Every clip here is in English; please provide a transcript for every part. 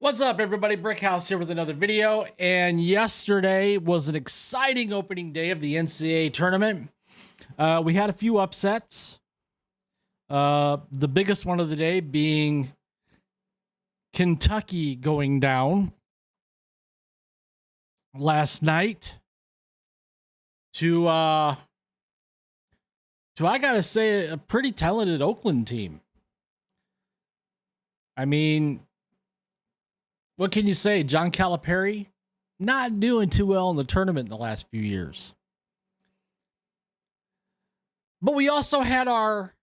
What's up, everybody? Brickhouse here with another video. And yesterday was an exciting opening day of the NCAA tournament. We had a few upsets. The biggest one of the day being Kentucky going down last night to I gotta say, a pretty talented Oakland team. I mean, what can you say? John Calipari not doing too well in the tournament in the last few years. But we also had our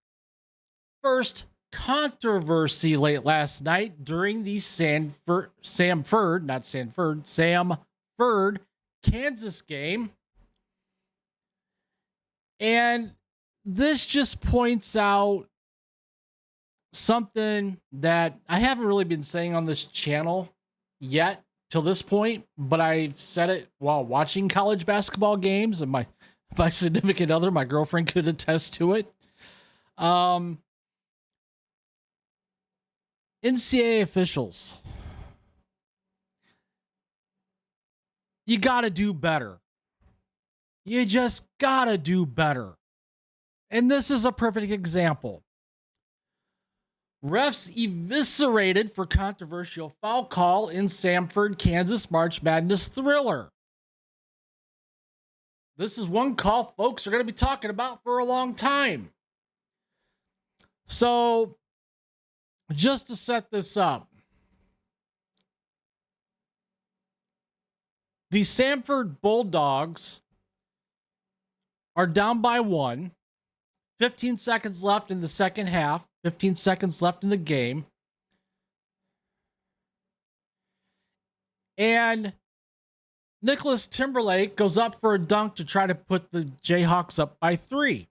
first controversy late last night during the Samford-Kansas game. And this just points out something that I haven't really been saying on this channel yet till this point, but I've said it while watching college basketball games, and my significant other, my girlfriend, could attest to it. NCAA officials, you got to do better. You just got to do better. And this is a perfect example. Refs eviscerated for controversial foul call in Samford-Kansas March Madness thriller. This is one call folks are going to be talking about for a long time. So, just to set this up, the Samford Bulldogs are down by 1. 15 seconds left in the second half. 15 seconds left in the game. And Nicholas Timberlake goes up for a dunk to try to put the Jayhawks up by 3.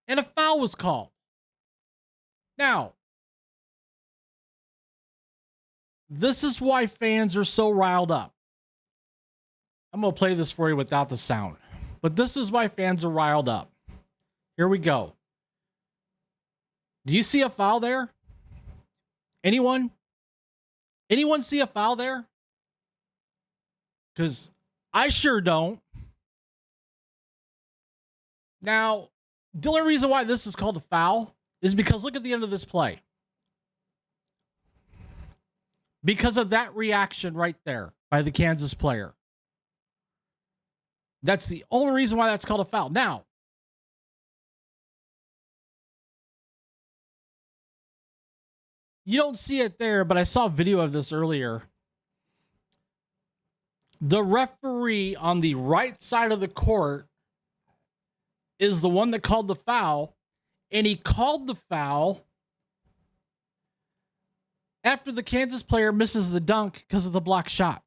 And a foul was called. Now, this is why fans are so riled up. I'm going to play this for you without the sound. But this is why fans are riled up. Here we go. Do you see a foul there? Anyone? Anyone see a foul there? Because I sure don't. Now, the only reason why this is called a foul is because look at the end of this play. Because of that reaction right there by the Kansas player. That's the only reason why that's called a foul. Now, you don't see it there, but I saw a video of this earlier. The referee on the right side of the court is the one that called the foul, and he called the foul after the Kansas player misses the dunk because of the block shot.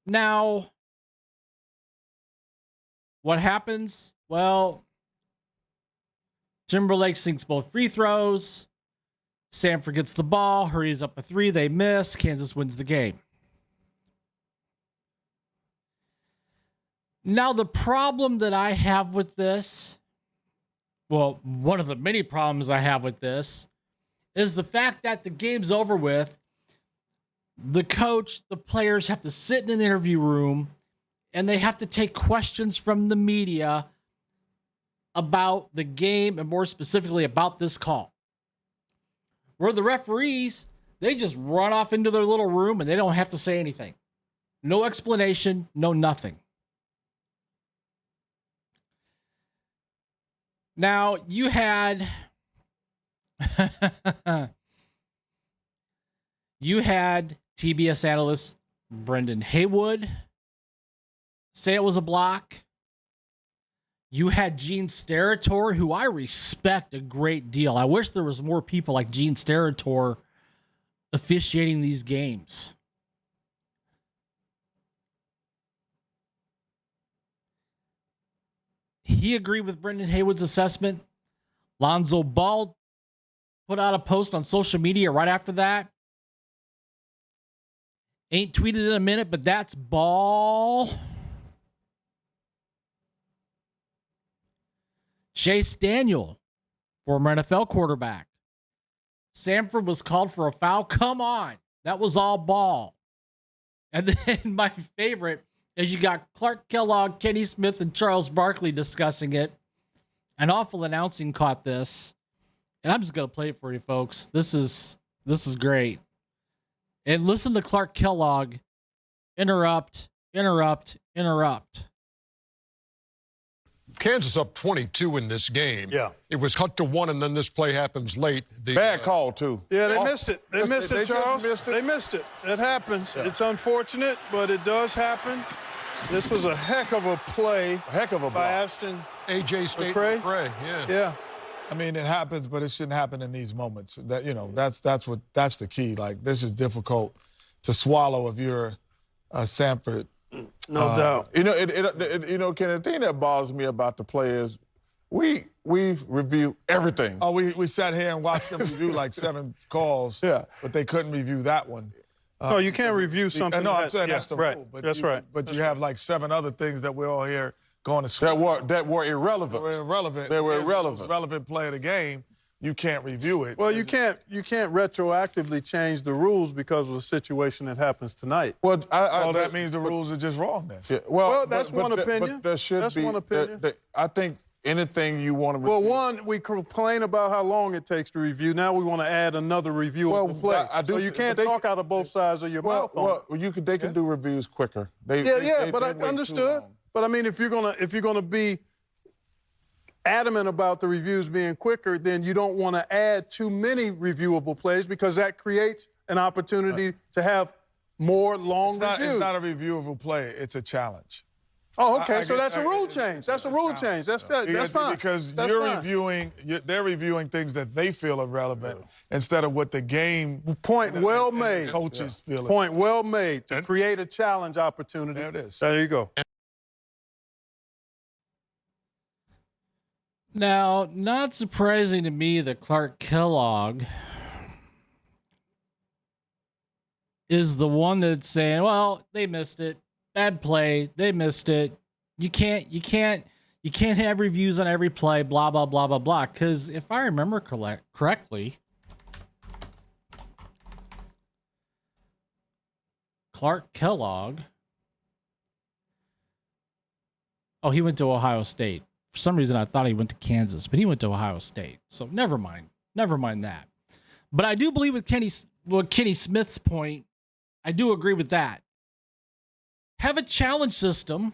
Now, what happens? Well, Timberlake sinks both free throws. Samford gets the ball, hurries up a 3. They miss. Kansas wins the game. Now, the problem that I have with this, well, one of the many problems I have with this, is the fact that the game's over with. The coach, the players have to sit in an interview room, and they have to take questions from the media about the game and more specifically about this call. Where the referees, they just run off into their little room and they don't have to say anything. No explanation, no nothing. Now, you had TBS analyst Brendan Haywood say it was a block. You had Gene Steratore, who I respect a great deal. I wish there was more people like Gene Steratore officiating these games. He agreed with Brendan Haywood's assessment. Lonzo Ball put out a post on social media right after that. Ain't tweeted in a minute, but that's ball. Chase Daniel, former NFL quarterback. Samford was called for a foul. Come on. That was all ball. And then my favorite is you got Clark Kellogg, Kenny Smith, and Charles Barkley discussing it. An awful announcing caught this. And I'm just going to play it for you, folks. This is great. And listen to Clark Kellogg interrupt. Kansas up 22 in this game. Yeah. It was cut to 1, and then this play happens late. Bad call, too. Yeah, they missed it. They missed it, Charles. Missed it. They missed it. It happens. Yeah. It's unfortunate, but it does happen. This was a heck of a play. By Ashton. A.J. State McCray. Yeah. I mean, it happens, but it shouldn't happen in these moments. That that's the key. Like, this is difficult to swallow if you're Samford. No doubt. Ken, the thing that bothers me about the play is we review everything. Oh, we sat here and watched them review like 7 calls. Yeah. But they couldn't review that one. No, you can't review something. No, I'm saying that's the right. rule. But that's right. But you have like 7 other things that we're all here going to that were irrelevant. They were irrelevant. They were Here's irrelevant. The most relevant play of the game. You can't review it. Well, you can't retroactively change the rules because of the situation that happens tonight. Well, that means the rules are just wrong then. Yeah, well, that's one opinion. But there should be. One opinion. I think anything you want to review. Well, one, we complain about how long it takes to review. Now we want to add another review of the play. So you can't talk out of both sides of your mouth. They can do reviews quicker. But I understood. But I mean, if you're gonna be adamant about the reviews being quicker, then you don't want to add too many reviewable plays because that creates an opportunity to have more long reviews. It's not a reviewable play. It's a challenge. Oh, okay. So that's a rule change. That's a rule change. That's fine. Because they're reviewing things that they feel are relevant instead of what the game. Point well made. Coaches feel. Point well made to create a challenge opportunity. There it is. There you go. Now, not surprising to me that Clark Kellogg is the one that's saying, well, they missed it. Bad play. They missed it. You can't have reviews on every play, blah, blah, blah, blah, blah. Because if I remember correctly, Clark Kellogg, he went to Ohio State. For some reason, I thought he went to Kansas, but he went to Ohio State. So never mind that. But I do believe with Kenny Smith's point, I do agree with that. Have a challenge system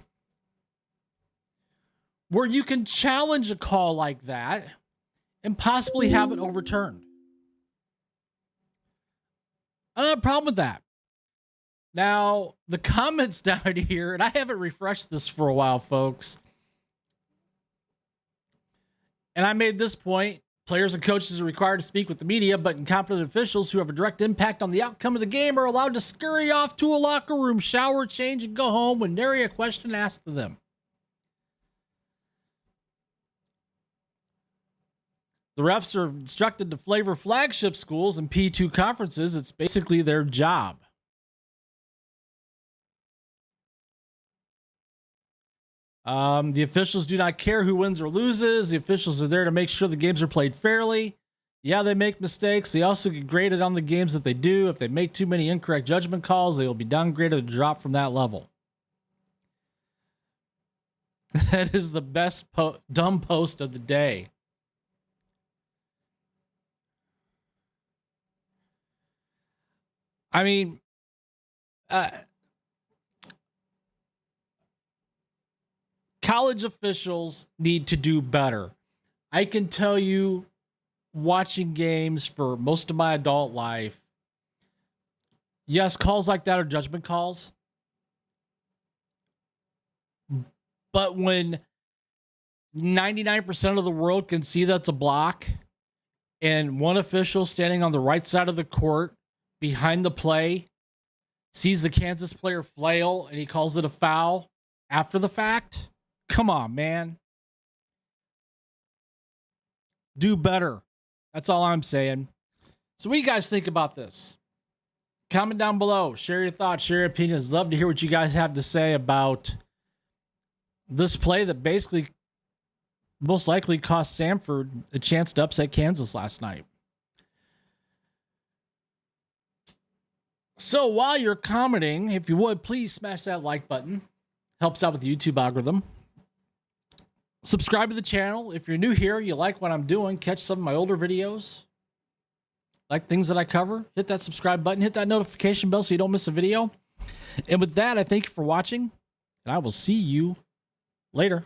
where you can challenge a call like that and possibly have it overturned. I don't have a problem with that. Now, the comments down here, and I haven't refreshed this for a while, folks. And I made this point. Players and coaches are required to speak with the media, but incompetent officials who have a direct impact on the outcome of the game are allowed to scurry off to a locker room, shower, change, and go home when nary a question asked of them. The refs are instructed to flavor flagship schools and P2 conferences. It's basically their job. The officials do not care who wins or loses. The officials are there to make sure the games are played fairly. Yeah, they make mistakes. They also get graded on the games that they do. If they make too many incorrect judgment calls, they will be downgraded and dropped from that level. That is the best dumb post of the day. I mean, college officials need to do better. I can tell you, watching games for most of my adult life, yes, calls like that are judgment calls. But when 99% of the world can see that's a block, and one official standing on the right side of the court behind the play sees the Kansas player flail and he calls it a foul after the fact, come on, man. Do better. That's all I'm saying. So what do you guys think about this? Comment down below. Share your thoughts, share your opinions. Love to hear what you guys have to say about this play that basically most likely cost Samford a chance to upset Kansas last night. So while you're commenting, if you would, please smash that like button. Helps out with the YouTube algorithm. Subscribe to the channel. If you're new here, you like what I'm doing, catch some of my older videos, like things that I cover, hit that subscribe button, hit that notification bell so you don't miss a video. And with that, I thank you for watching, and I will see you later.